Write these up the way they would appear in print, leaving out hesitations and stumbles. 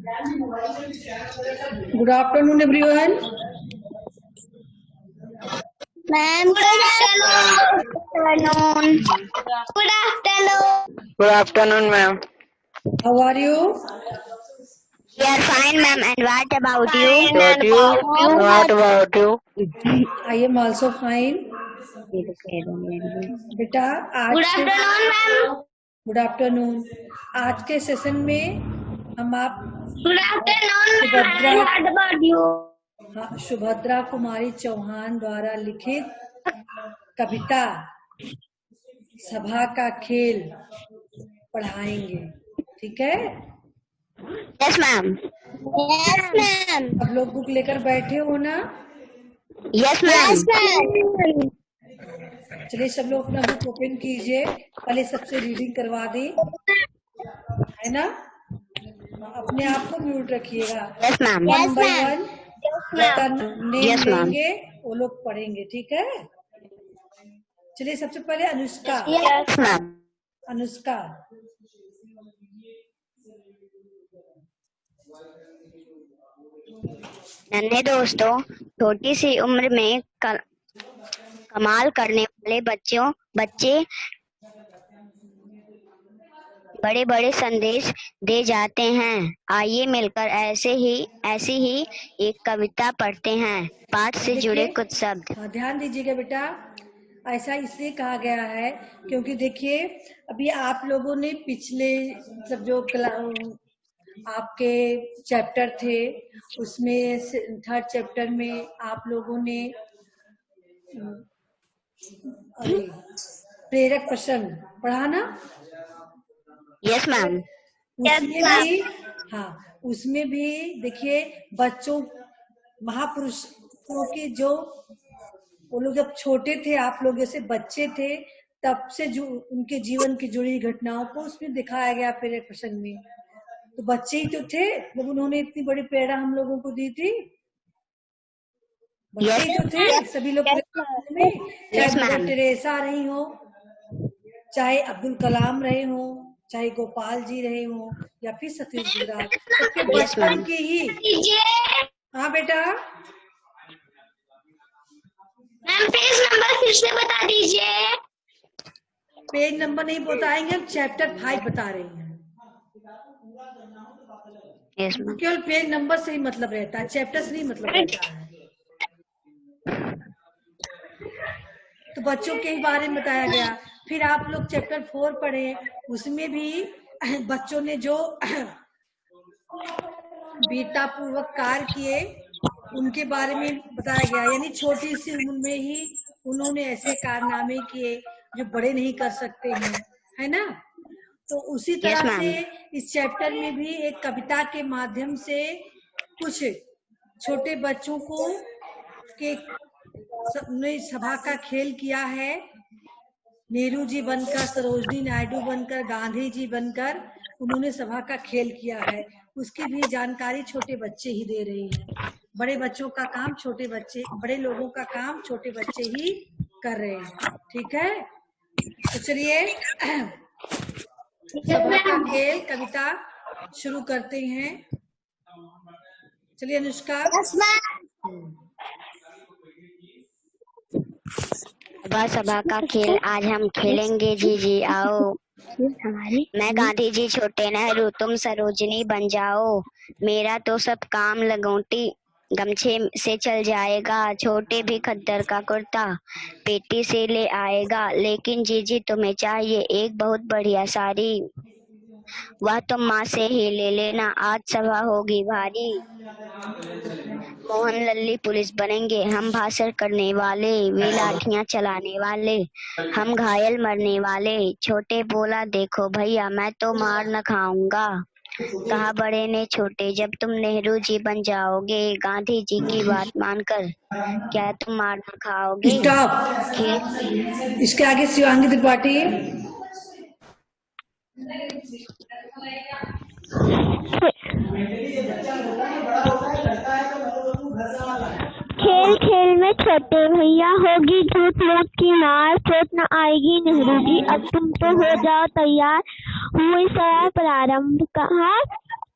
Good afternoon, everyone. Ma'am, good afternoon. Good afternoon. Good afternoon, ma'am. How are you? We are fine, ma'am. And what about you? What about you? I am also fine. बेटा आज Good afternoon, ma'am. Good afternoon. आज के session में हम आप Good afternoon, ma'am. And what about you? Subhadra Kumari Chauhan द्वारा लिखित कविता सभा का खेल पढ़ाएंगे। ठीक है? Yes, ma'am. Yes, ma'am. सब लोग बुक लेकर बैठे हो ना? Yes, ma'am. Yes, ma'am. चलिए सब लोग अपना बुक ओपन कीजिए। पहले सबसे रीडिंग करवा दी है ना? अपने आप को म्यूट रखिएगा। Yes, ma'am. One by one name लेंगे, वो लोग पढ़ेंगे। ठीक है? चलिए सबसे पहले अनुष्का। Yes, ma'am. अनुष्का नन्हे दोस्तों, छोटी सी उम्र में कमाल करने वाले बच्चे बड़े बड़े संदेश दे जाते हैं। आइए मिलकर ऐसी ही एक कविता पढ़ते हैं। पाठ से जुड़े कुछ शब्द। ध्यान दीजिएगा बेटा। ऐसा इसलिए कहा गया है क्योंकि देखिए अभी आप लोगों ने पिछले सब जो आपके चैप्टर थे उसमें थर्ड चैप्टर में आप लोगों ने प्रेरक प्रश्न पढ़ा ना? Yes ma'am. उसमें भी देखिए बच्चों महापुरुषों के जो वो लोग जब छोटे थे, आप लोग जैसे बच्चे थे तब से जो उनके जीवन की जुड़ी घटनाओं को उसमें दिखाया गया प्रेरक प्रसंग में। तो बच्चे ही तो थे जब उन्होंने इतनी बड़ी प्रेरणा हम लोगों को दी थी। बच्चे ही तो थे सभी लोग में, चाहे मदर टेरेसा रही हो, चाहे अब्दुल कलाम रहे हो, चाहे गोपाल जी रहे हो या फिर सतीश गुजराल, सबके बचपन के ही। हाँ बेटा। मैम पेज नंबर फिर से बता दीजिए। पेज नंबर नहीं बताएंगे, हम चैप्टर 5 बता रहे हैं। केवल पेज नंबर से ही मतलब रहता है, चैप्टर से नहीं मतलब रहता है। तो बच्चों के ही बारे में बताया गया। फिर आप लोग चैप्टर 4 पढ़े, उसमें भी बच्चों ने जो वीरता पूर्वक कार्य किए उनके बारे में बताया गया। यानी छोटी सी उम्र में ही उन्होंने ऐसे कारनामे किए जो बड़े नहीं कर सकते हैं, है ना? तो उसी तरह से इस चैप्टर में भी एक कविता के माध्यम से कुछ छोटे बच्चों को के सभा का खेल किया है। नेहरू जी बनकर, सरोजनी नायडू बनकर, गांधी जी बनकर उन्होंने सभा का खेल किया है। उसकी भी जानकारी छोटे बच्चे ही दे रहे हैं। बड़े बच्चों का काम छोटे बच्चे, बड़े लोगों का काम छोटे बच्चे ही कर रहे हैं। ठीक है? तो चलिए सभा का खेल कविता शुरू करते हैं। चलिए अनुष्का। सभा का खेल आज हम खेलेंगे। जी आओ। मैं गांधी जी, छोटे नेहरू, तुम सरोजनी बन जाओ। मेरा तो सब काम लगोटी गमछे से चल जाएगा। छोटे भी खद्दर का कुर्ता पेटी से ले आएगा। लेकिन जी तुम्हें चाहिए एक बहुत बढ़िया साड़ी, वह तुम माँ से ही ले लेना, आज सभा होगी भारी। मोहन लल्ली पुलिस बनेंगे, हम भाषण करने वाले, वे लाठियां चलाने वाले, हम घायल मरने वाले। छोटे बोला देखो भैया मैं तो मार न खाऊंगा। कहा बड़े ने छोटे जब तुम नेहरू जी बन जाओगे, गांधी जी की बात मानकर क्या तुम मार न खाओगे? इसके आगे शिवांगी त्रिपाठी। खेल खेल में छोटे भैया होगी झूठ मूठ की मार, चोट न आएगी नेहरू जी अब तुम तो हो जाओ तैयार। हुई सभा प्रारंभ। कहा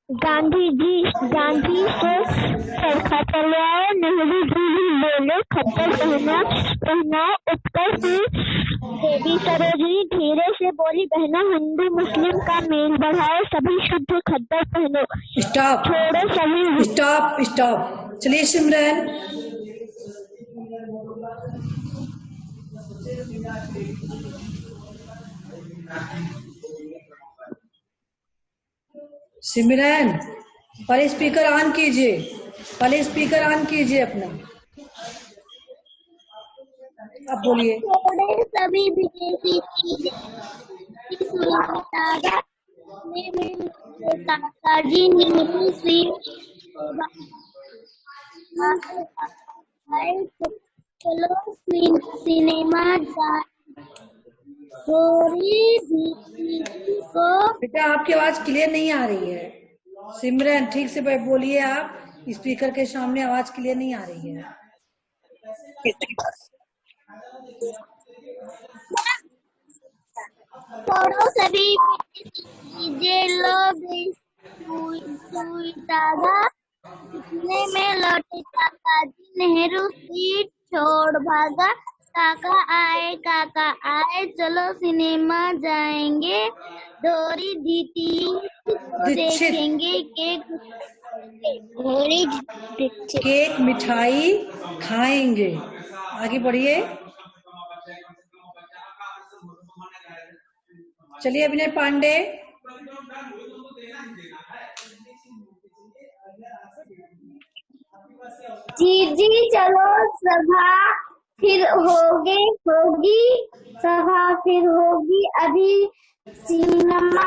गांधी से चरखा चलवाओ, नेहरू जी भी बोले खद्दर पहनाओ, उत्तर से देवी सरोजनी धीरे से बोली बहनों हिंदू मुस्लिम का मेल बढ़ाओ, सभी शुद्ध खद्दर पहनो, स्टॉप छोड़ो सभी स्टॉप स्टॉप। चलिए सिमरन। सिमरन पहले स्पीकर ऑन कीजिए, पहले स्पीकर ऑन कीजिए अपना, अब बोलिए। छोड़े सभी विदेशी काकाजी नेहरू श्री चलो सिनेमा को। बेटा आपकी आवाज क्लियर नहीं आ रही है। सिमरन ठीक से बोलिए, आप स्पीकर के सामने आवाज क्लियर नहीं आ रही है। छोड़ो सभी लोग दादा इतने में लौटे काकाजी नेहरू सीट छोड़ भागा, काका आए चलो सिनेमा जाएंगे, डोरी देखेंगे, केक मिठाई खाएंगे। आगे बढ़िए। चलिए अभिनय पांडे। जी चलो सभा फिर होगी सभा फिर होगी, अभी सिनेमा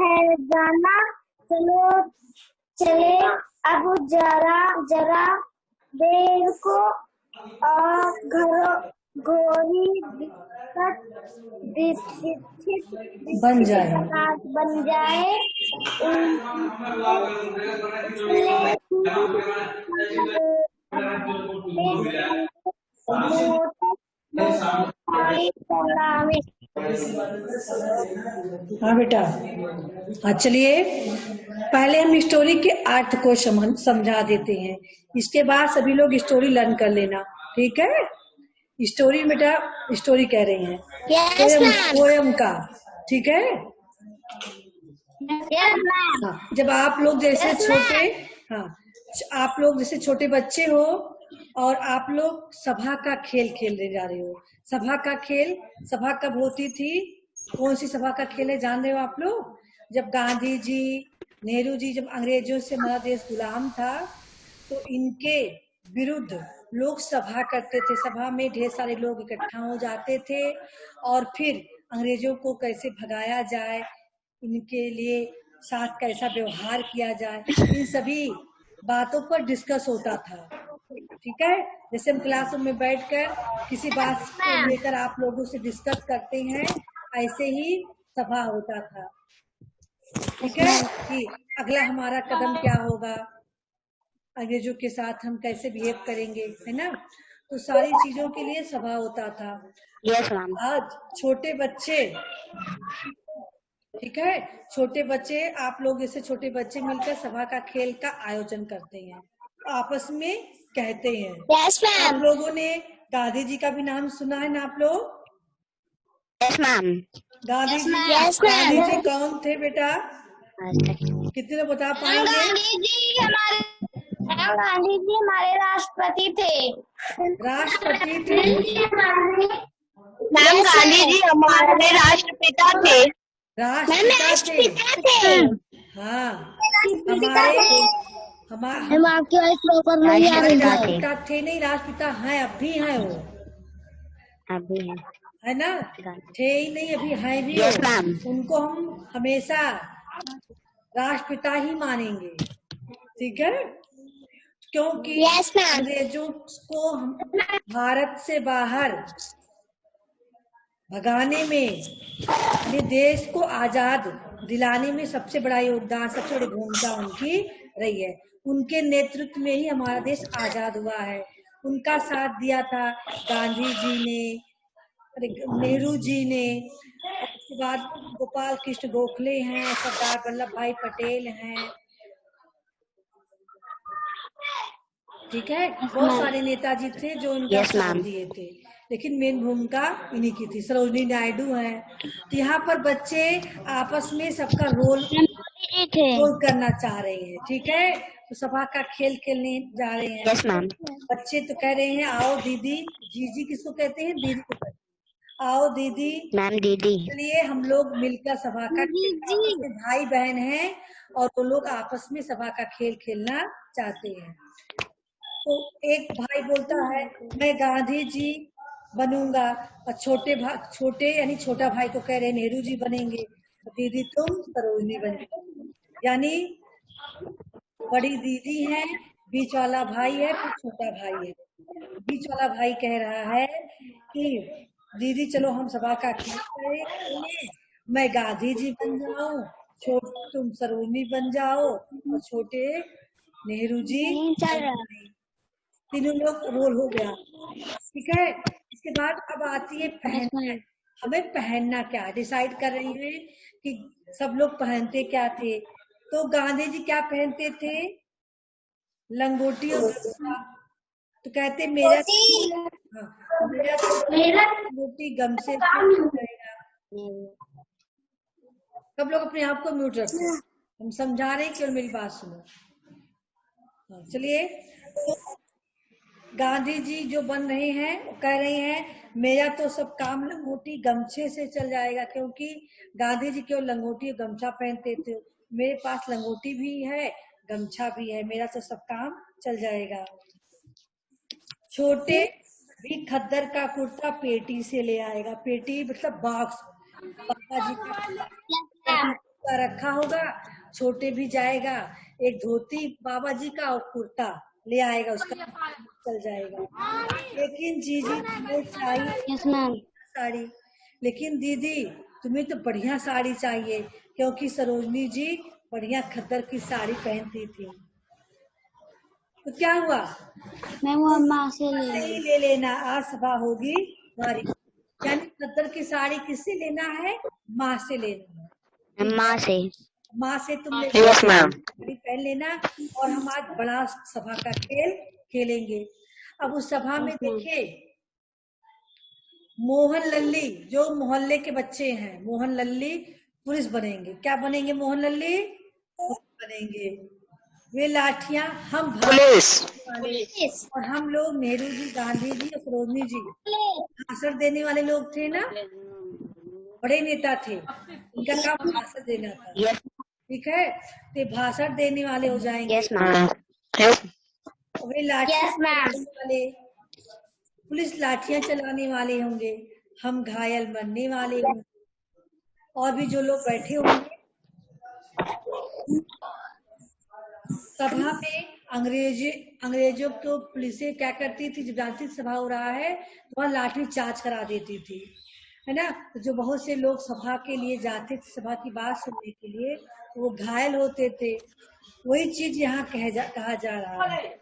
है जाना, चले अब जरा देर को, और घोरी बन जाए हाँ बेटा। हाँ चलिए पहले हम स्टोरी के अर्थ को समझा देते हैं, इसके बाद सभी लोग स्टोरी लर्न कर लेना, ठीक है। स्टोरी बेटा स्टोरी कह रहे हैं, पोयम का, ठीक है। हाँ जब आप लोग जैसे आप लोग जैसे छोटे बच्चे हो और आप लोग सभा का खेल खेलने जा रहे हो। सभा का खेल, सभा कब होती थी, कौन सी सभा का खेल है जान रहे हो आप लोग? जब गांधी जी नेहरू जी जब अंग्रेजों से हमारा देश गुलाम था तो इनके विरुद्ध लोग सभा करते थे। सभा में ढेर सारे लोग इकट्ठा हो जाते थे और फिर अंग्रेजों को कैसे भगाया जाए, इनके लिए साथ कैसा व्यवहार किया जाए, इन सभी बातों पर डिस्कस होता था, ठीक है। जैसे हम क्लासरूम में बैठकर किसी बात को लेकर आप लोगों से डिस्कस करते हैं, ऐसे ही सभा होता था, ठीक है, कि अगला हमारा कदम क्या होगा, अंग्रेजों के साथ हम कैसे बिहेव करेंगे, है ना। तो सारी चीजों के लिए सभा होता था। Yes ma'am. आज छोटे बच्चे, ठीक है, छोटे बच्चे आप लोग जैसे छोटे बच्चे मिलकर सभा का खेल का आयोजन करते हैं, आपस में कहते हैं। Yes ma'am. आप लोगों ने गांधी जी का भी नाम सुना है ना आप लोग? Yes ma'am. Gandhi ji, Yes, ma'am. Gandhi ji कौन थे बेटा, कितने लोग बता पाएंगे? गांधी जी हमारे राष्ट्रपति थे। राष्ट्रपति थे। मैम गांधी जी हमारे राष्ट्रपिता थे। राष्ट्रपिता थे। हाँ हमारे राष्ट्रपिता थे नहीं, राष्ट्रपिता हैं, अब भी हैं वो, अभी है ना, थे ही नहीं अभी हैं भी। Yes ma'am. उनको हम हमेशा राष्ट्रपिता ही मानेंगे, ठीक है, क्योंकि अंग्रेजों को हम भारत से बाहर भगाने में, अपने देश को आजाद दिलाने में सबसे बड़ा योगदान, सबसे बड़ी भूमिका उनकी रही है। उनके नेतृत्व में ही हमारा देश आजाद हुआ है। उनका साथ दिया था गांधी जी ने, नेहरू जी ने, उसके बाद गोपाल कृष्ण गोखले हैं, सरदार वल्लभ भाई पटेल हैं, ठीक है। बहुत सारे नेताजी थे जो इनका Yes, साथ ma'am. दिए थे, लेकिन मेन भूमिका इन्हीं की थी। सरोजनी नायडू है। तो यहाँ पर बच्चे आपस में सबका रोल मोदी जी थे। करना चाह रहे हैं, ठीक है। तो सभा का खेल खेलने जा रहे हैं। Yes, ma'am. बच्चे तो कह रहे हैं आओ दीदी, जीजी किसको कहते हैं, दीदी को कहते हैं। आओ दीदी, Ma'am, Didi. चलिए हम लोग मिलकर सभा का खेल, आपस में भाई बहन हैं और वो लोग आपस में सभा का खेल खेलना चाहते हैं। तो एक भाई बोलता है मैं गांधी जी बनूंगा, और छोटे यानी छोटा भाई को कह रहे नेहरू जी बनेंगे, तो दीदी तुम सरोजनी बन जाओ। यानी बड़ी दीदी है, बीच वाला भाई है, फिर छोटा भाई है। बीच वाला भाई कह रहा है कि दीदी चलो हम सभा का खेल खेलें, मैं गांधी जी बन जाऊं, तुम सरोजनी बन जाओ और छोटे नेहरू जी। तीनों लोग रोल हो गया, ठीक है। इसके बाद अब आती है पहनना। हमें पहनना क्या है, डिसाइड कर रही है कि सब लोग पहनते क्या थे। तो गांधी जी क्या पहनते थे, लंगोटी और गमछा। तो कहते मेरा लंगोटी गमछे से रहेगा। सब लोग अपने आप को म्यूट रखो, हम समझा रहे हैं, केवल मेरी बात सुनो। चलिए, गांधी जी जो बन रहे हैं वो कह रहे हैं मेरा तो सब काम लंगोटी गमछे से चल जाएगा, क्योंकि गांधी जी केवल लंगोटी और गमछा पहनते थे। मेरे पास लंगोटी भी है, गमछा भी है, मेरा तो सब काम चल जाएगा। छोटे भी खद्दर का कुर्ता पेटी से ले आएगा। पेटी मतलब बॉक्स, बाबा जी का रखा होगा। छोटे भी जाएगा, एक धोती बाबा जी का और कुर्ता ले आएगा, उसका चल जाएगा। लेकिन जीजी तुम्हें चाहिए साड़ी, लेकिन दीदी तुम्हें तो बढ़िया साड़ी चाहिए, क्योंकि सरोजनी जी बढ़िया खद्दर की साड़ी पहनती थी। तो क्या हुआ, मैं वो अम्मा से ले लेना, आज सभा होगी हमारी। यानी खद्दर की साड़ी किससे लेना है, माँ से लेना है। माँ से। माँ से तुम Yes, ma'am. साड़ी पहन लेना, और हम आज बड़ा सभा का खेल खेलेंगे। अब उस सभा में देखिए मोहन लल्ली, जो मोहल्ले के बच्चे हैं, मोहन लल्ली पुलिस बनेंगे। क्या बनेंगे, मोहन लल्ली पुलिस बनेंगे। वे लाठियां हम पुलिस। और हम लोग नेहरू जी, गांधी जी और सरोजनी जी भाषण देने वाले लोग थे ना, बड़े नेता थे, इनका काम भाषण देना था, Yes, ठीक है। तो भाषण देने वाले हो जाएंगे। yes, ma'am. Yes. वे लाठियां चलाने वाले, पुलिस लाठियां चलाने वाले होंगे, हम घायल बनने वाले होंगे, और भी जो लोग बैठे होंगे। सभा में अंग्रेजों को पुलिसें क्या करती थी, जब जानती थी सभा हो रहा है तो वहाँ लाठी चार्ज करा देती थी, है ना। तो जो बहुत से लोग सभा के लिए जाते थे, सभा की बात सुनने के लिए, वो घायल होते थे। वही चीज यहाँ कहा जा रहा है।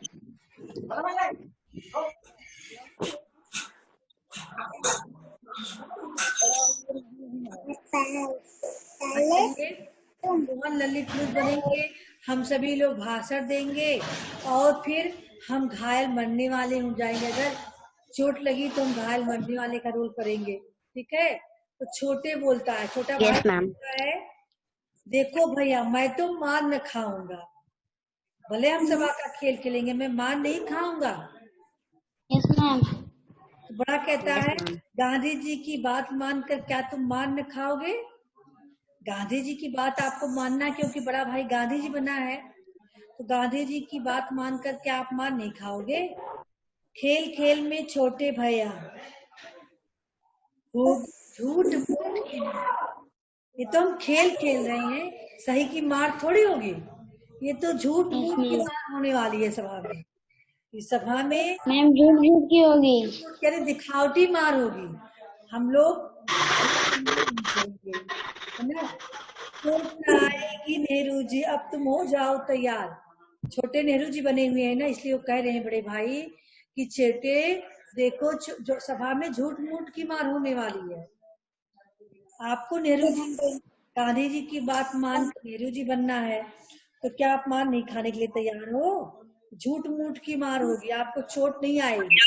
मोहन ललित पुलिस बनेंगे, हम सभी लोग भाषण देंगे, और फिर हम घायल मरने वाले हो जाएंगे। अगर चोट लगी तो हम घायल मरने वाले का रोल करेंगे, ठीक है। तो छोटे बोलता है, छोटा भाई Yes, ma'am. बोलता है देखो भैया मैं तो मार न खाऊंगा, भले हम सभा का खेल खेलेंगे, मैं मार नहीं खाऊंगा। Yes ma'am. तो बड़ा कहता Yes, है ma'am. गांधी जी की बात मानकर क्या तुम मार न खाओगे। गांधी जी की बात आपको मानना है, क्योंकि बड़ा भाई गांधी जी बना है, तो गांधी जी की बात मानकर क्या आप मार नहीं खाओगे। खेल खेल में छोटे भैया झूठ मूठ की मार, ये तो हम खेल खेल रहे हैं, सही की मार थोड़ी होगी, ये तो झूठ मूठ की मार होने वाली है सभा में। इस सभा में मैम झूठ झूठ की होगी, यानी दिखावटी मार होगी, हम लोग है ना। तो आएगी नेहरू जी, अब तुम हो जाओ तैयार। छोटे नेहरू जी बने हुए हैं ना, इसलिए वो कह रहे हैं बड़े भाई कि छोटे देखो जो सभा में झूठ मूठ की मार होने वाली है। आपको नेहरू जी, गांधी जी की बात मानकर नेहरू जी बनना है, तो क्या आप मार नहीं खाने के लिए तैयार हो? झूठ मूठ की मार होगी, आपको चोट नहीं आएगी।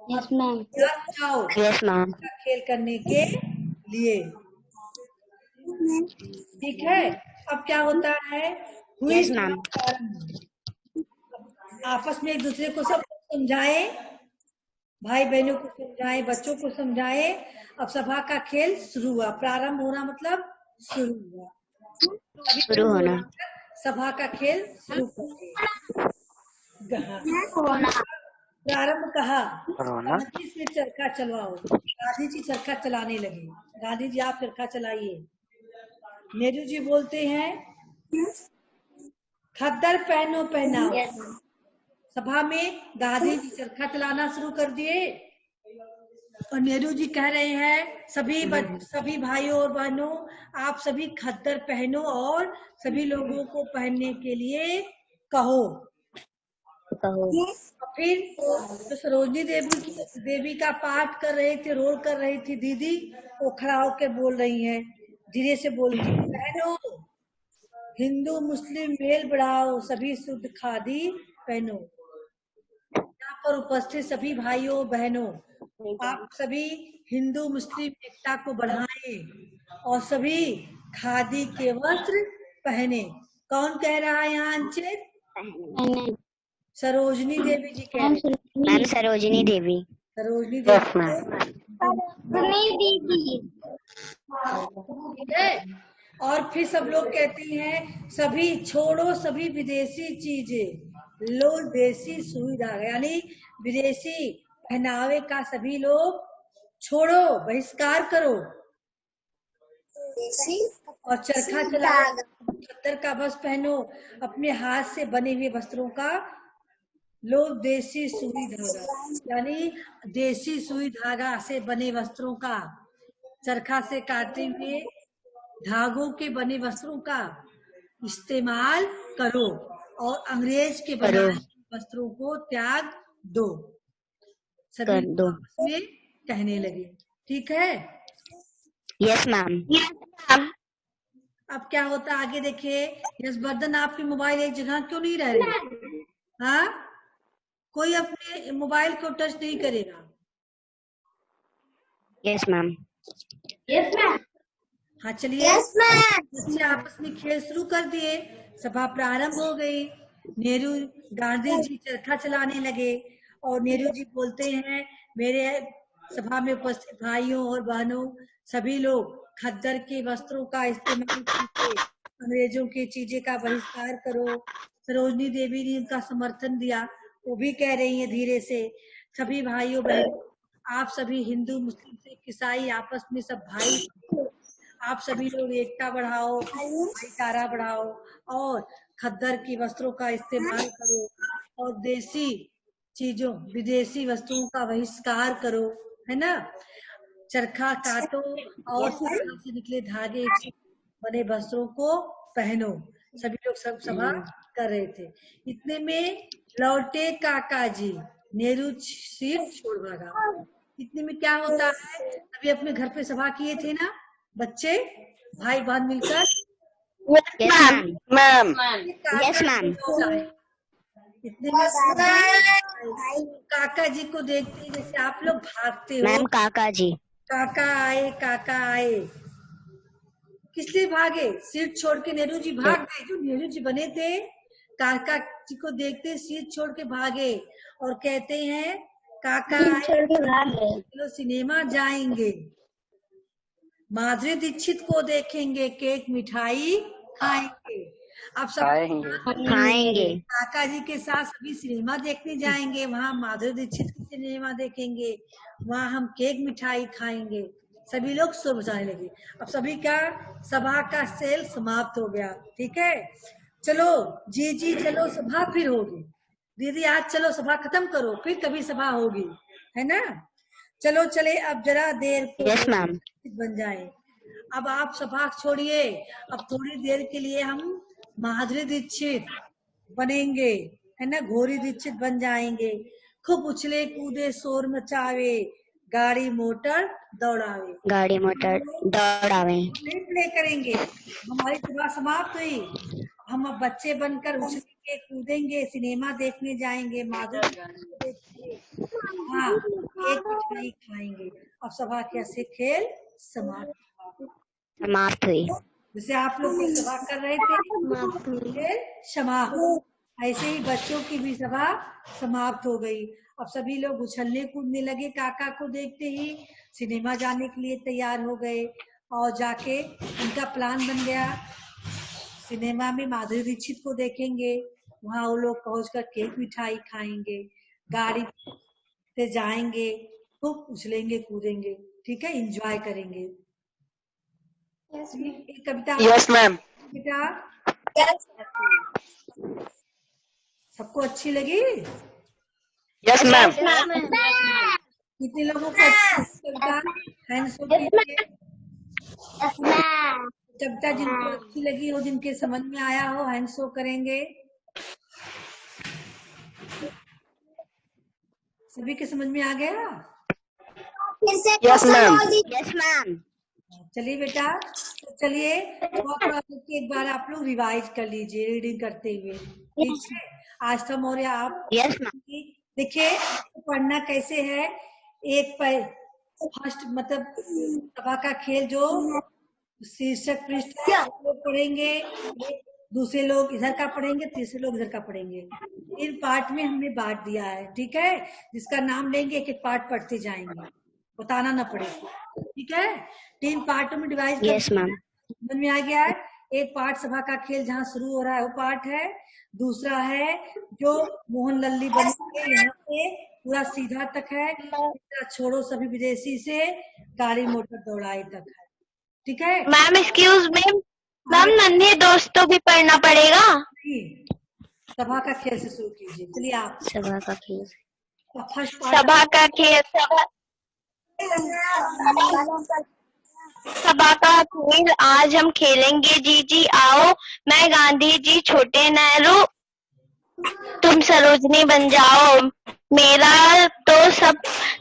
Yes, ma'am. जाओ यस मैम। खेल करने के लिए, ठीक है। अब क्या होता है, हुई यस मैम। आपस में एक दूसरे को सब समझाए, भाई बहनों को समझाए, बच्चों को समझाए। अब सभा का खेल शुरू हुआ, प्रारंभ होना मतलब शुरू हुआ। अभी शुरू होना। सभा का खेल शुरू करके प्रारंभ कहा, गांधी से चरखा चलवाओ। गांधी जी चरखा चलाने लगे। गांधी जी आप चरखा चलाइए। नेहरू जी बोलते हैं खद्दर पहनो पहनाओ। Yes, ma'am. सभा में गांधी जी चरखा चलाना शुरू कर दिए और नेहरू जी कह रहे हैं सभी भाइयों और बहनों, आप सभी खद्दर पहनो और सभी लोगों को पहनने के लिए कहो। कहो। फिर जो सरोजनी देवी का पाठ कर रहे थे, रोल कर रही थी दीदी, वो खड़ा होकर बोल रही हैं, धीरे से बोलती, बहनों हिंदू मुस्लिम मेल बढ़ाओ, सभी शुद्ध खादी पहनो। यहाँ पर उपस्थित सभी भाइयों बहनों, आप सभी हिंदू मुस्लिम एकता को बढ़ाएं और सभी खादी के वस्त्र पहने। कौन कह रहा है यहाँ अंचित? सरोजनी देवी जी कह रहे हैं। मैम सरोजिनी देवी। सरोजनी देवी दीदी। ठीक है। और फिर सब लोग कहते हैं सभी छोड़ो सभी विदेशी चीजें, लो देसी सुविधा, यानी विदेशी पहनावे का सभी लोग छोड़ो, बहिष्कार करो और चरखा चलाओ, खद्दर का वस्त्र पहनो, अपने हाथ से बने हुए वस्त्रों का लो देसी सुई धागा, यानी देसी सुई धागा से बने वस्त्रों का, चरखा से काटे हुए धागों के बने वस्त्रों का इस्तेमाल करो और अंग्रेज के बनाए वस्त्रों को त्याग दो, सभी दो। में कहने लगे। ठीक है। Yes ma'am. अब क्या होता आगे देखिए। यशवर्धन आपके मोबाइल एक जगह क्यों नहीं रह रहे? हाँ, कोई अपने मोबाइल को टच नहीं करेगा। Yes ma'am. Yes, ma'am. हाँ चलिए। Yes, ma'am. बच्चे आपस में खेल शुरू कर दिए, सभा प्रारंभ हो गई। नेहरू गांधी जी चरखा चलाने लगे और नेहरू जी बोलते हैं मेरे सभा में उपस्थित भाइयों और बहनों, सभी लोग खद्दर के वस्त्रों का इस्तेमाल करके अंग्रेजों की चीजें का बहिष्कार करो। सरोजनी देवी ने उनका समर्थन दिया, वो भी कह रही है धीरे से, सभी भाइयों बहनों, आप सभी हिंदू मुस्लिम सिख ईसाई आपस में सब भाई, आप सभी लोग एकता बढ़ाओ, भाईचारा बढ़ाओ और खद्दर की वस्त्रों का इस्तेमाल करो और देसी चीजों विदेशी वस्तुओं का बहिष्कार करो, है ना। चरखा काटो और चरखा से निकले धागे से बने वस्त्रों को पहनो। सभी लोग सब सभा कर रहे थे। इतने में लौटे काका जी, नेहरू सीट छोड़ भागा। इतने में क्या होता है, अभी अपने घर पे सभा किए थे ना बच्चे, भाई बहन मिलकर। Yes ma'am. Yes ma'am. इतने में काका जी को देखते जैसे आप लोग भागते हो। मैम काका जी। काका आए, काका आए। किस लिए भागे? सीट छोड़ के नेहरू जी भाग गए, जो नेहरू जी बने थे। काका जी को देखते सीट छोड़ के भागे और कहते हैं काका आए, चलो सिनेमा जाएंगे, माधुरी दीक्षित को देखेंगे, केक मिठाई खाएंगे। अब सब खाएंगे। काका जी के साथ सभी सिनेमा देखने जाएंगे, वहाँ माधुरी दीक्षित की सिनेमा देखेंगे, वहाँ हम केक मिठाई खाएंगे। सभी लोग शुभ जाने लगे। अब सभी का सभा का सेल समाप्त हो गया। ठीक है, चलो जी चलो सभा फिर होगी। दीदी आज चलो सभा खत्म करो, फिर कभी सभा होगी, है ना। चलो चले, अब जरा देर को यस मैम। बन जाए। अब आप सभा छोड़िए, अब थोड़ी देर के लिए हम माधुरी दीक्षित बनेंगे, है ना, घोरी दीक्षित बन जाएंगे। खूब उछले कूदे शोर मचावे, गाड़ी मोटर दौड़ावे। गाड़ी मोटर दौड़ावे। प्ले करेंगे। हमारी सभा समाप्त हुई। हम अब बच्चे बनकर उछलेंगे, कूदेंगे, सिनेमा देखने जाएंगे, माधुरी देखेंगे, हाँ, एक मिठाई खाएंगे। अब सभा कैसे खेल समाप्त हुई। जैसे आप लोग की सभा कर रहे थे, खेल समाप्त। ऐसे ही बच्चों की भी सभा समाप्त हो गई। अब सभी लोग उछलने कूदने लगे। काका को देखते ही सिनेमा जाने के लिए तैयार हो गए और जाके उनका प्लान बन गया। सिनेमा में माधुरी दीक्षित को देखेंगे, वहां वो लोग पहुंचकर केक मिठाई खाएंगे, गाड़ी से जाएंगे, खूब उछलेंगे कूदेंगे, ठीक है, एंजॉय करेंगे। कविता यस मैम। बेटा सबको अच्छी लगी? Yes ma'am. कितने लोगों को कविता हैंड्स अप कीजिए। कविता जिनको अच्छी लगी हो, जिनके समझ में आया हो, हैंड्स अप करेंगे। सभी के समझ में आ गया? Yes ma'am. Yes ma'am. चलिए बेटा, तो चलिए थोड़ा एक बार आप लोग रिवाइज कर लीजिए रीडिंग करते हुए, ठीक है। आस्था मौर्य आप यस मैम। देखिए पढ़ना कैसे है। एक फर्स्ट मतलब सभा का खेल जो शीर्षक पृष्ठ पढ़ेंगे, दूसरे लोग इधर का पढ़ेंगे, तीसरे लोग इधर का पढ़ेंगे। इन पार्ट में हमने बांट दिया है, ठीक है, जिसका नाम लेंगे एक एक पार्ट पढ़ते जाएंगे, बताना ना पड़े, ठीक है। 3 पार्टों में डिवाइड यस मैम। समझ में आ गया है। एक पार्ट सभा का खेल जहाँ शुरू हो रहा है वो पार्ट है। दूसरा है जो मोहन लल्ली बनेंगे, यहाँ से पूरा सीधा तक है, छोड़ो सभी विदेशी से गाड़ी मोटर दौड़ाई तक है, ठीक है। मैम एक्सक्यूज मैम, नन्हे दोस्तों भी पढ़ना पड़ेगा? सभा का खेल से शुरू कीजिए। चलिए आप सभा का खेल। फर्स्ट सभा का खेल। सभा का खेल आज हम खेलेंगे जी आओ। मैं गांधी जी छोटे नेहरू, तुम सरोजनी बन जाओ। मेरा तो सब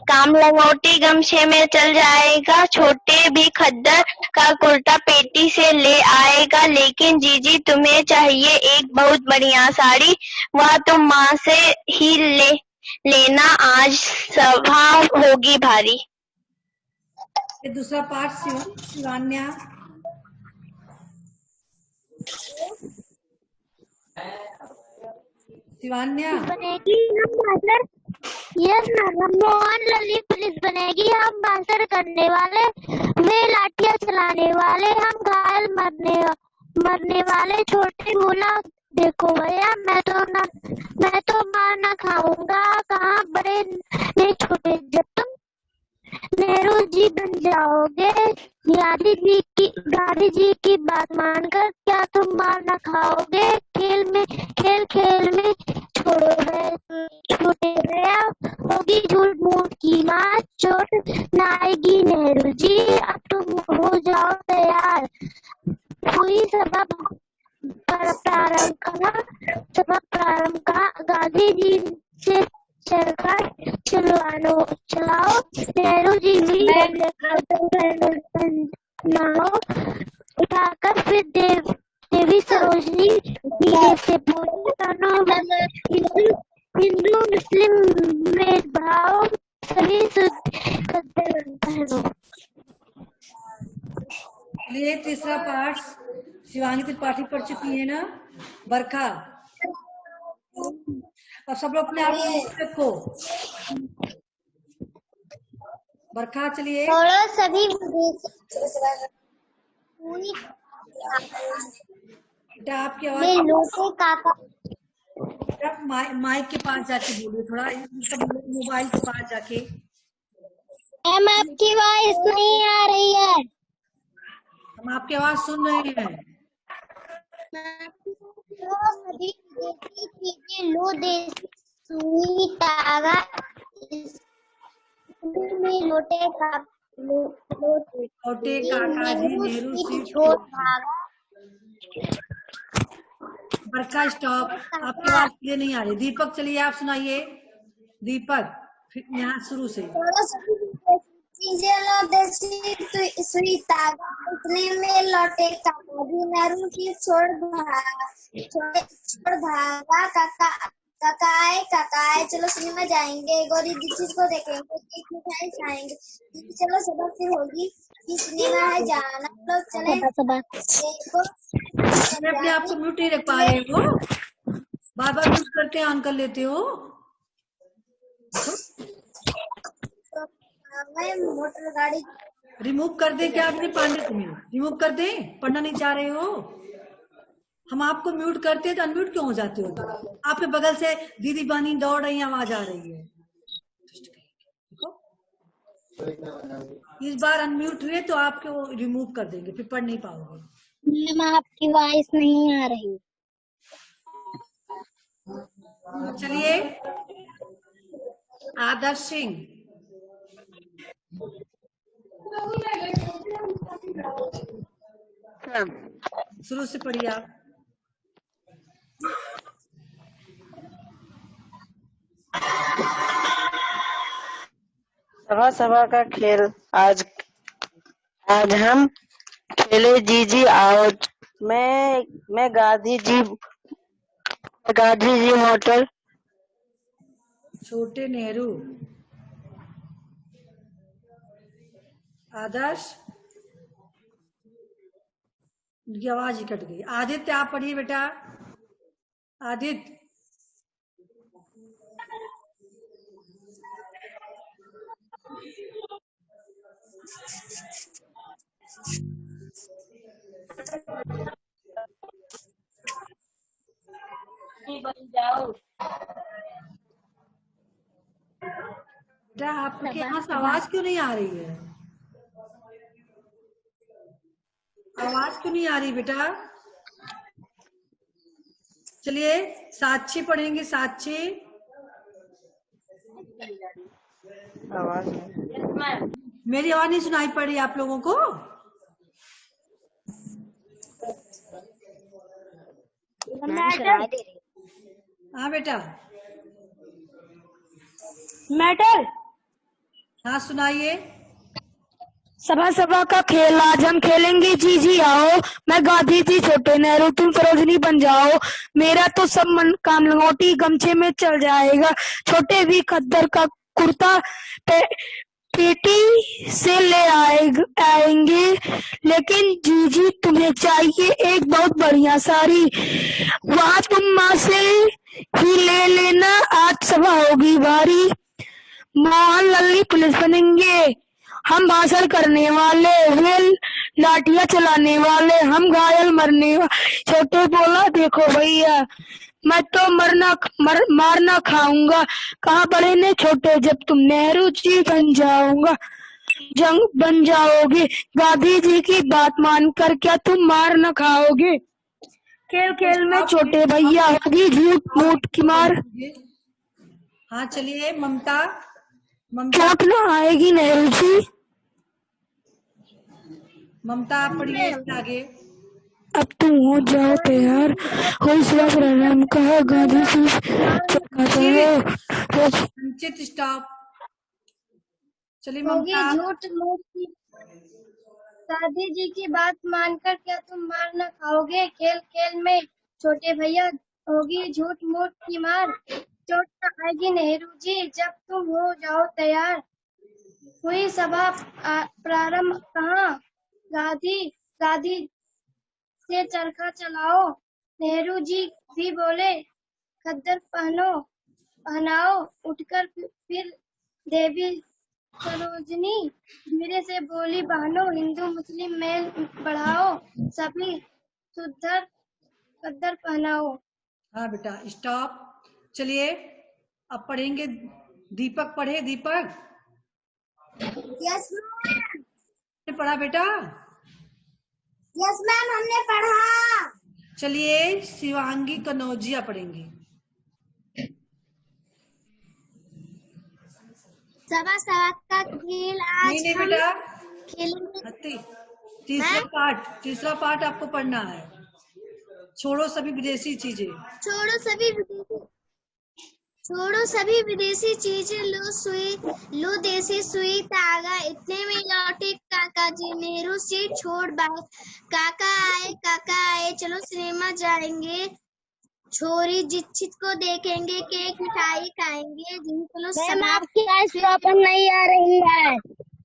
काम लंगोटी गमछे में चल जाएगा। छोटे भी खद्दर का कुर्ता पेटी से ले आएगा। लेकिन जीजी तुम्हें चाहिए एक बहुत बढ़िया साड़ी, वह तुम माँ से ही लेना, आज सभा होगी भारी। दूसरा पार्ट शिवान्या। शिवान्या बनेगी हम भाषण। Yes ma'am, Mohan Lalit police बनेगी, हम भाषण करने वाले, वे लाठियां चलाने वाले, हम घायल मरने वाले। छोटे बोला देखो भैया, मैं तो मार ना खाऊंगा, कहाँ बड़े नहीं छोटे। जब तुम नेहरू जी बन जाओगे, गांधी जी की बात मानकर, क्या तुम मार ना खाओगे? खेल में छोटे भैया, होगी झूठ मूठ की माँ, चोट ना आएगी नेहरू जी, अब तुम हो जाओ तैयार। हुई सभा प्रारंभ का गांधी जी से चरखा चलाओ, नेहरू जी भी उठाकर फिर देवी सरोजनी से बोली, हिंदू मुस्लिम भेदभाव सभी पहनो। ये तीसरा पार्ट शिवांगी त्रिपाठी पढ़ चुकी है ना। बरखा, अब सब लोग अपने आप को रखो। बरखा चलिए। सभी बेटा आपकी आवाज काका माइक के पास जाके बोलिए, थोड़ा मोबाइल के पास जाके। मैम आपकी आवाज नहीं आ रही है। हम आपकी आवाज सुन रहे हैं। सभी चीजें लो दे, सुई तागा में लोटे काका जी नेहरू छोट धागा। बरखा स्टॉप, आपकी आवाज क्लियर नहीं आ रही। दीपक चलिए आप सुनाइए। दीपक फिर यहाँ शुरू से। सुई तागा उतने में लौटे काका जी नरू की छोड़ भागा काकाए चलो सिनेमा जाएंगे गौरी दीक्षित को देखेंगे केक मिठाई खाएंगे दीदी चलो सुबह फिर होगी कि सिनेमा है जाना लोग चले देखो अपने आप को म्यूट नहीं रख पा रहे हो, बार बार म्यूट करते हैं, ऑन कर लेते हो। मैं मोटर गाड़ी रिमूव कर दे क्या अपने पांडे, तुम्हें रिमूव कर दे, पढ़ना नहीं चाह रहे हो। हम आपको म्यूट करते हैं तो अनम्यूट क्यों हो जाते हो? तो आपके बगल से दीदी बानी दौड़ रही, आवाज आ रही है। इस बार अनम्यूट हुए तो आपको रिमूव कर देंगे, फिर पढ़ नहीं पाओगे। मैम आपकी वॉइस नहीं आ रही। चलिए आदर्श सिंह, शुरू से पढ़िए आप। सभा सभा का खेल आज हम खेले जीजी आओ। मैं गांधी जी मोटर। छोटे नेहरू। आदर्श, उनकी आवाज ही कट गई। आदित्य आप पढ़िए बेटा। आदित्य, बेटा आपके यहाँ से आवाज क्यों नहीं आ रही है? आवाज क्यों नहीं आ रही बेटा? चलिए साक्षी पढ़ेंगे। साक्षी, आवाज मेरी आवाज नहीं सुनाई पड़ रही आप लोगों को? हाँ बेटा, मैटर हाँ सुनाइए। सभा सभा का खेल आज हम खेलेंगे जी आओ। मैं गांधी जी छोटे नेहरू तुम सरोजनी बन जाओ। मेरा तो सब मन काम लंगोटी गमछे में चल जाएगा। छोटे भी खद्दर का कुर्ता पेटी से ले आएंगे। लेकिन जी तुम्हें चाहिए एक बहुत बढ़िया साड़ी। वहाँ तुम माँ से ही ले लेना, आज सभा होगी भारी। मोहन लल्ली पुलिस बनेंगे, हम भाषण करने वाले, वे लाठियां चलाने वाले, हम घायल मरने वाले। छोटे बोला देखो भैया मैं तो मारना खाऊंगा। कहाँ पढ़े ने छोटे, जब तुम नेहरू जी बन जाओगे। गांधी जी की बात मानकर क्या तुम मार न खाओगे। खेल खेल में छोटे भैया होगी झूठ मूठ की मार। हाँ चलिए ममता। चोट न आएगी नेहरू जी। ममता आप पढ़िए आगे। अब तुम हो जाओ तैयार, हो इस वक्त राम कहा गांधी जी संचित स्टॉप। चलिए ममता। झूठ मूठ की गांधी जी की बात मानकर क्या तुम मार न खाओगे। खेल खेल में छोटे भैया होगी झूठ मूठ की मार। चोट न आएगी नेहरू जी जब तुम हो जाओ तैयार। हुई सभा प्रारंभ कहाँ, गांधी से चरखा चलाओ। नेहरू जी भी बोले खद्दर पहनाओ। उठकर फिर देवी सरोजनी धीरे से बोली बहनों, हिंदू मुस्लिम मेल बढ़ाओ, सभी सुधर खद्दर पहनाओ। हाँ बेटा स्टॉप। चलिए अब पढ़ेंगे। दीपक पढ़े। दीपक, यस मैम। पढ़ा बेटा? यस मैम हमने पढ़ा। चलिए शिवांगी कनौजिया पढ़ेंगी। सभा सभा का खेल आज नहीं हम बेटा, खेलेंगे। तीसरा पार्ट आपको पढ़ना है। छोड़ो सभी विदेशी चीजें। छोड़ो सभी विदेशी छोड़ो सभी विदेशी चीजें, लो देसी सुई धागा, इतने में लौटे काका जी। नेहरू सीट छोड़ बाहर, काका आए, चलो सिनेमा जाएंगे, छोरी दीक्षित को देखेंगे, केक मिठाई खाएंगे, जी चलो मैम सभा आपकी आवाज प्रॉपर नहीं आ रही है।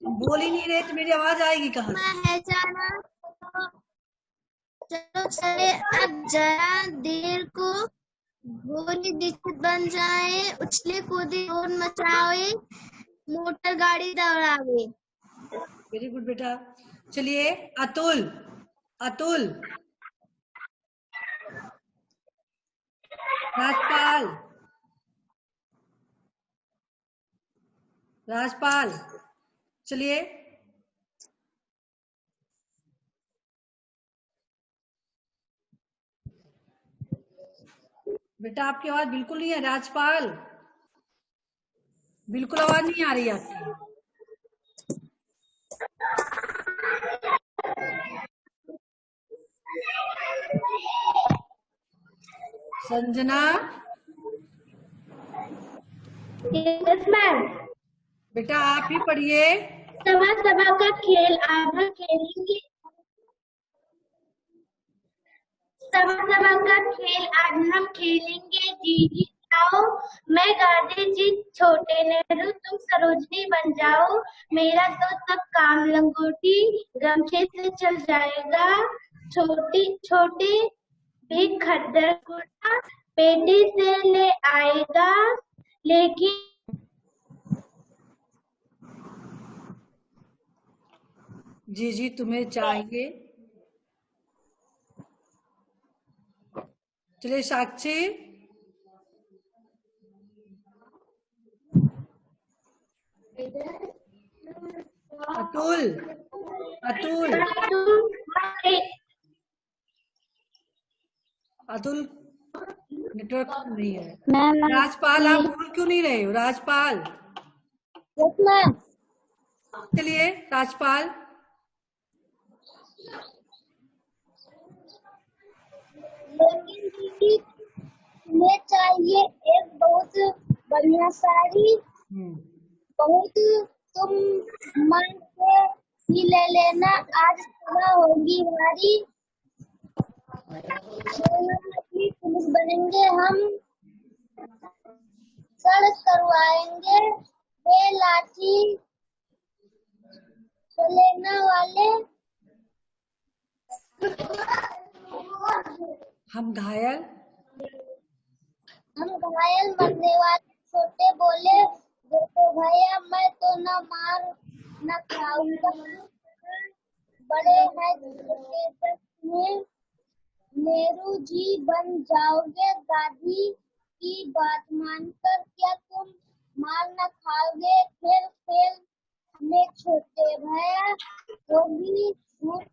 बोल ही नहीं रहे तो मेरी आवाज आएगी कहाँ से? है जाना, चलो चले अब जरा देर को, भोली दीक्षित बन जाए, उछले कूदे शोर मचाए, मोटर गाड़ी दौड़ावे। वेरी गुड बेटा। चलिए अतुल, अतुल, राजपाल, राजपाल, चलिए। बेटा आपकी आवाज बिल्कुल नहीं है राजपाल, बिल्कुल आवाज नहीं आ रही आपकी। Sanjana, yes ma'am. बेटा आप ही पढ़िए। सभा का खेल आज हम खेलेंगे, सभा का खेल आज हम खेलेंगे, दीदी आओ, मैं गांधी जी, छोटे नेहरू तुम सरोजनी बन जाओ, मेरा तो सब काम लंगोटी गमछे से चल जाएगा, छोटे भी खद्दर कोटा पेटी से ले आएगा, लेकिन जी तुम्हें चाहिए। चलिए साक्षी, अतुल, अतुल, अतुल नेटवर्क नहीं है। राजपाल आप बोल क्यों नहीं रहे हो राजपाल? Yes ma'am. चलिए राजपाल। लेकिन दीदी तुम्हें चाहिए एक बहुत बढ़िया साड़ी, बहुत तुम मन से ही ले लेना, आज सुबह होगी हमारी, पुलिस बनेंगे हम, सड़क करवाएंगे, ये लाठी चलेना वाले, हम घायल मरने वाले, छोटे बोले देखो भैया मैं तो न मार न खाऊंगा, बड़े हैं छोटे दस में, नेहरू जी बन जाओगे, गांधी की बात मानकर क्या तुम मार न खाओगे, खेल खेल में छोटे भैया होगी झूठ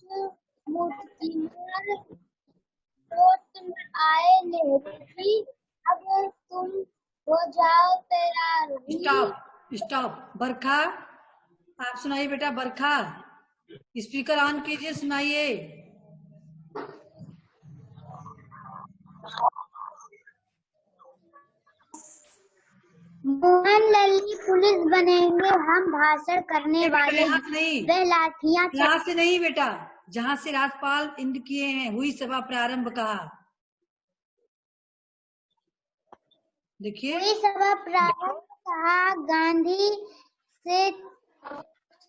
मूठ की मार, चोट न आए नेहरू जी, अब तुम हो जाओ तैयार। Stop stop. बरखा आप सुनाइए बेटा, बरखा स्पीकर ऑन कीजिए, सुनाइए। मोहन लल्ली पुलिस बनेंगे हम, भाषण करने वाले यहाँ से नहीं, वे लाठियां यहाँ से नहीं बेटा, जहाँ से राजपाल इंद किए हैं हुई सभा प्रारंभ कहा, देखिए। हुई सभा प्रारंभ कहा, गांधी से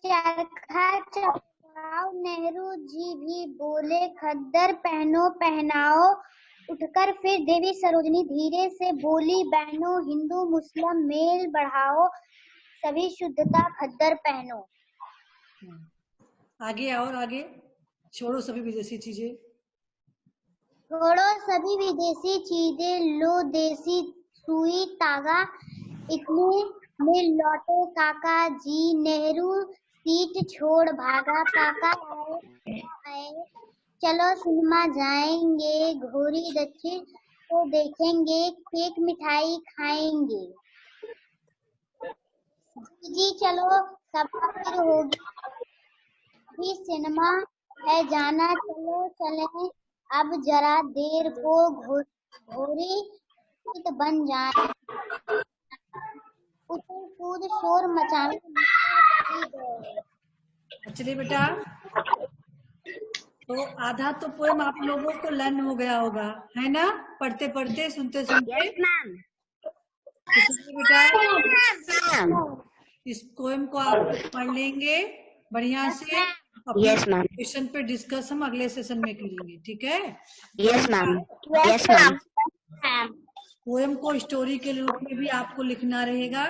चरखा चलाओ, नेहरू जी भी बोले खद्दर पहनो पहनाओ, उठकर फिर देवी सरोजनी धीरे से बोली, बहनों हिंदू मुस्लिम मेल बढ़ाओ, सभी शुद्धता खद्दर पहनो। आगे और आगे, छोड़ो सभी विदेशी चीजें, छोड़ो सभी विदेशी चीजें, लो देसी सुई धागा, इतने में लौटे काका जी, नेहरू सीट छोड़ भागा, काका आए, चलो सिनेमा जाएंगे, घोरी दक्षिण को देखेंगे, केक मिठाई खाएंगे, जी चलो सभा फिर होगी सिनेमा है जाना, चलो चले अब जरा देर को, घोरी बन जाए, उछल कूद शोर मचाने चलिए बेटा, तो आधा तो पोएम आप लोगों को लर्न हो गया होगा, है ना, पढ़ते पढ़ते सुनते सुनते। Yes ma'am. तो चलिए बेटा, मैम। इस पोएम को आप पढ़ लेंगे बढ़िया से। Yes ma'am. क्वेश्चन पे डिस्कस हम अगले सेशन में करेंगे, ठीक है। Yes ma'am. Yes ma'am. Poem को स्टोरी के रूप में भी आपको लिखना रहेगा,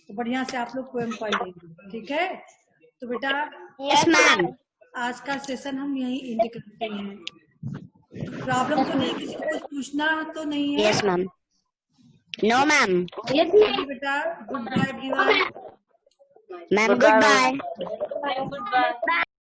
तो बढ़िया से आप लोग पोएम पढ़ लेंगे, ठीक है। तो बेटा, यस मैम। आज का सेशन हम यहीं एंड करते हैं। प्रॉब्लम तो नहीं, किसी को कुछ पूछना तो नहीं है? Yes ma'am. No ma'am. बेटा, goodbye everyone. Ma'am goodbye. Good bye.